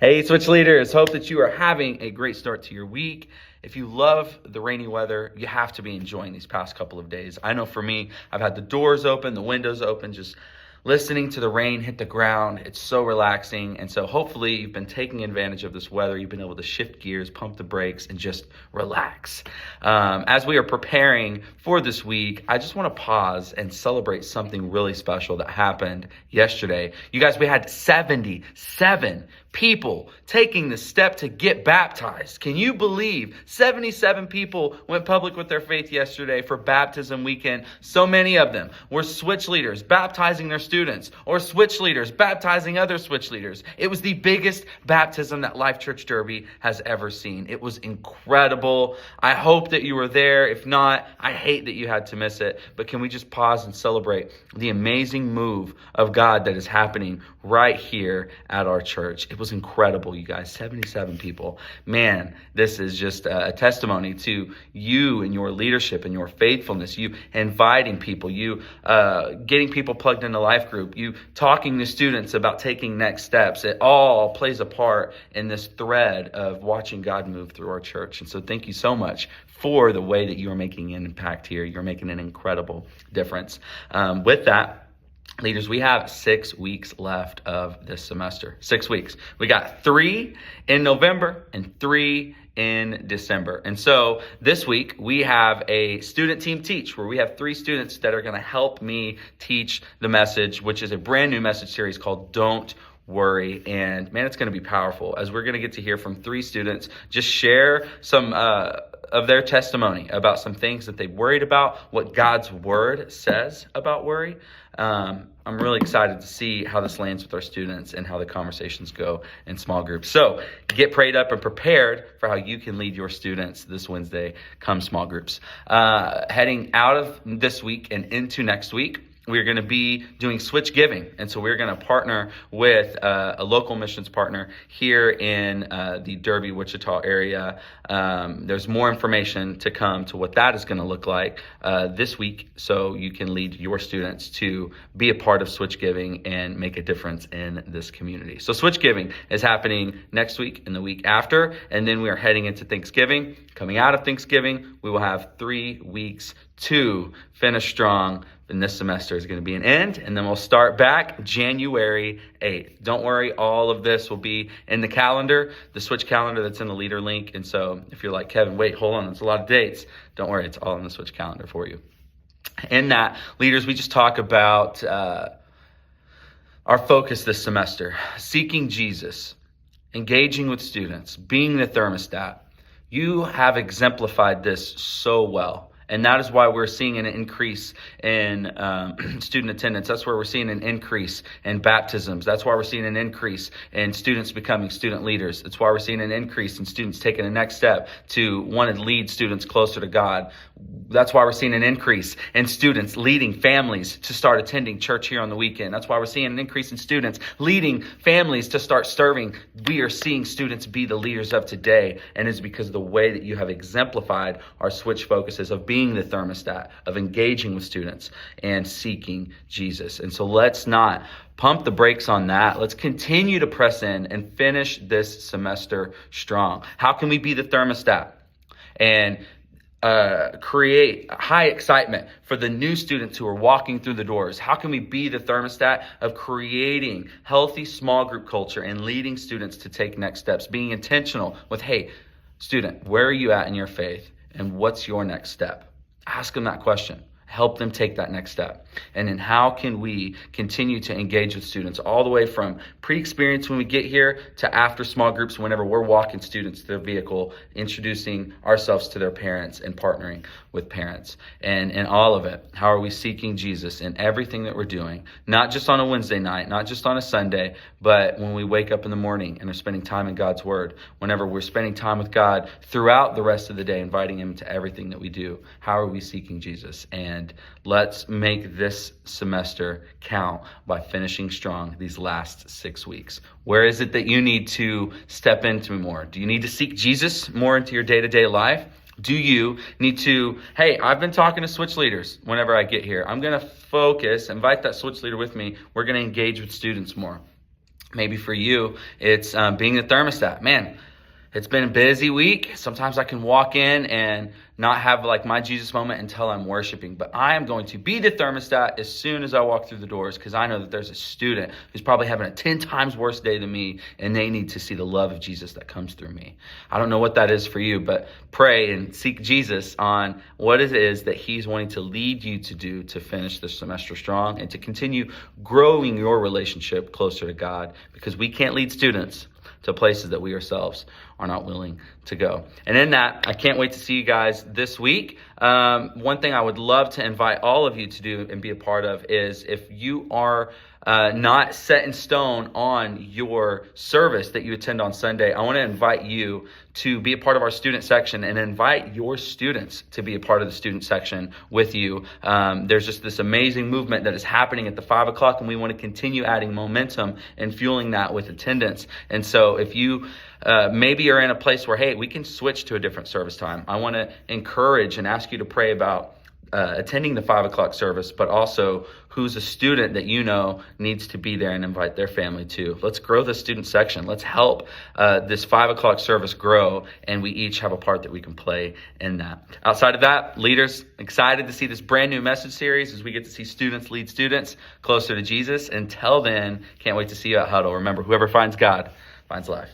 Hey, Switch Leaders, hope that you are having a great start to your week. If you love the rainy weather, you have to be enjoying these past couple of days. I know for me, I've had the doors open, the windows open, just listening to the rain hit the ground. It's so relaxing. And so hopefully you've been taking advantage of this weather. You've been able to shift gears, pump the brakes, and just relax. As we are preparing for this week, I just want to pause and celebrate something really special that happened yesterday. You guys, we had 77 people taking the step to get baptized. Can you believe 77 people went public with their faith yesterday for baptism weekend? So many of them were Switch Leaders baptizing their students, or Switch Leaders baptizing other Switch Leaders. It was the biggest baptism that Life Church Derby has ever seen. It was incredible. I hope that you were there. If not, I hate that you had to miss it. But can we just pause and celebrate the amazing move of God that is happening right here at our church? It was incredible, you guys. 77 people. Man, this is just a testimony to you and your leadership and your faithfulness. You inviting people, you getting people plugged into life group, you talking to students about taking next steps. It all plays a part in this thread of watching God move through our church. And so thank you so much for the way that you are making an impact here. You're making an incredible difference. With that, leaders, we have 6 weeks left of this semester. 6 weeks. We got 3 in November and 3 in December. And so this week we have a student team teach where we have 3 students that are going to help me teach the message, which is a brand new message series called Don't Worry. And man, it's going to be powerful as we're going to get to hear from 3 students just share some of their testimony about some things that they worried about, what God's word says about worry. I'm really excited to see how this lands with our students and how the conversations go in small groups. So get prayed up and prepared for how you can lead your students this Wednesday come small groups. Heading out of this week and into next week, we're going to be doing Switch Giving. And so we're going to partner with a local missions partner here in the Derby, Wichita area. There's more information to come to what that is going to look like this week, so you can lead your students to be a part of Switch Giving and make a difference in this community. So Switch Giving is happening next week and the week after, and then we are heading into Thanksgiving. Coming out of Thanksgiving, we will have 3 weeks to finish strong. And this semester is going to be an end, and then we'll start back January 8th. Don't worry, all of this will be in the calendar, the Switch calendar that's in the leader link. And so if you're like, Kevin, wait, hold on, it's a lot of dates. Don't worry, it's all in the Switch calendar for you. In that, leaders, we just talk about our focus this semester: seeking Jesus, engaging with students, being the thermostat. You have exemplified this so well. And that is why we're seeing an increase in student attendance. That's where we're seeing an increase in baptisms. That's why we're seeing an increase in students becoming student leaders. That's why we're seeing an increase in students taking the next step to want to lead students closer to God. That's why we're seeing an increase in students leading families to start attending church here on the weekend. That's why we're seeing an increase in students leading families to start serving. We are seeing students be the leaders of today, and it's because of the way that you have exemplified our Switch focuses of being the thermostat, of engaging with students and seeking Jesus. And so let's not pump the brakes on that. Let's continue to press in and finish this semester strong. How can we be the thermostat and create high excitement for the new students who are walking through the doors? How can we be the thermostat of creating healthy small group culture and leading students to take next steps, being intentional with, hey, student, where are you at in your faith and what's your next step? Ask them that question. Help them take that next step. And then how can we continue to engage with students all the way from pre-experience when we get here to after small groups whenever we're walking students to their vehicle, introducing ourselves to their parents and partnering with parents. And all of it, how are we seeking Jesus in everything that we're doing? Not just on a Wednesday night, not just on a Sunday, but when we wake up in the morning and are spending time in God's Word, whenever we're spending time with God throughout the rest of the day, inviting Him to everything that we do. How are we seeking Jesus? And let's make this semester count by finishing strong these last 6 weeks. Where is it that you need to step into more? Do you need to seek Jesus more into your day-to-day life? Do you need to, hey, I've been talking to Switch leaders whenever I get here. I'm going to focus, invite that Switch leader with me. We're going to engage with students more. Maybe for you, it's being the thermostat. Man, it's been a busy week. Sometimes I can walk in and not have like my Jesus moment until I'm worshiping. But I am going to be the thermostat as soon as I walk through the doors, because I know that there's a student who's probably having a 10 times worse day than me, and they need to see the love of Jesus that comes through me. I don't know what that is for you, but pray and seek Jesus on what it is that he's wanting to lead you to do to finish this semester strong and to continue growing your relationship closer to God, because we can't lead students to places that we ourselves are not willing to go. And in that, I can't wait to see you guys this week. One thing I would love to invite all of you to do and be a part of is, if you are not set in stone on your service that you attend on Sunday, I want to invite you to be a part of our student section and invite your students to be a part of the student section with you. There's just this amazing movement that is happening at the 5 o'clock, and we want to continue adding momentum and fueling that with attendance. And so if you maybe you're in a place where, hey, we can switch to a different service time, I want to encourage and ask you to pray about attending the 5 o'clock service, but also who's a student that you know needs to be there and invite their family too. Let's grow the student section. Let's help this 5 o'clock service grow, and we each have a part that we can play in that. Outside of that, leaders, excited to see this brand new message series as we get to see students lead students closer to Jesus. Until then, can't wait to see you at Huddle. Remember, whoever finds God finds life.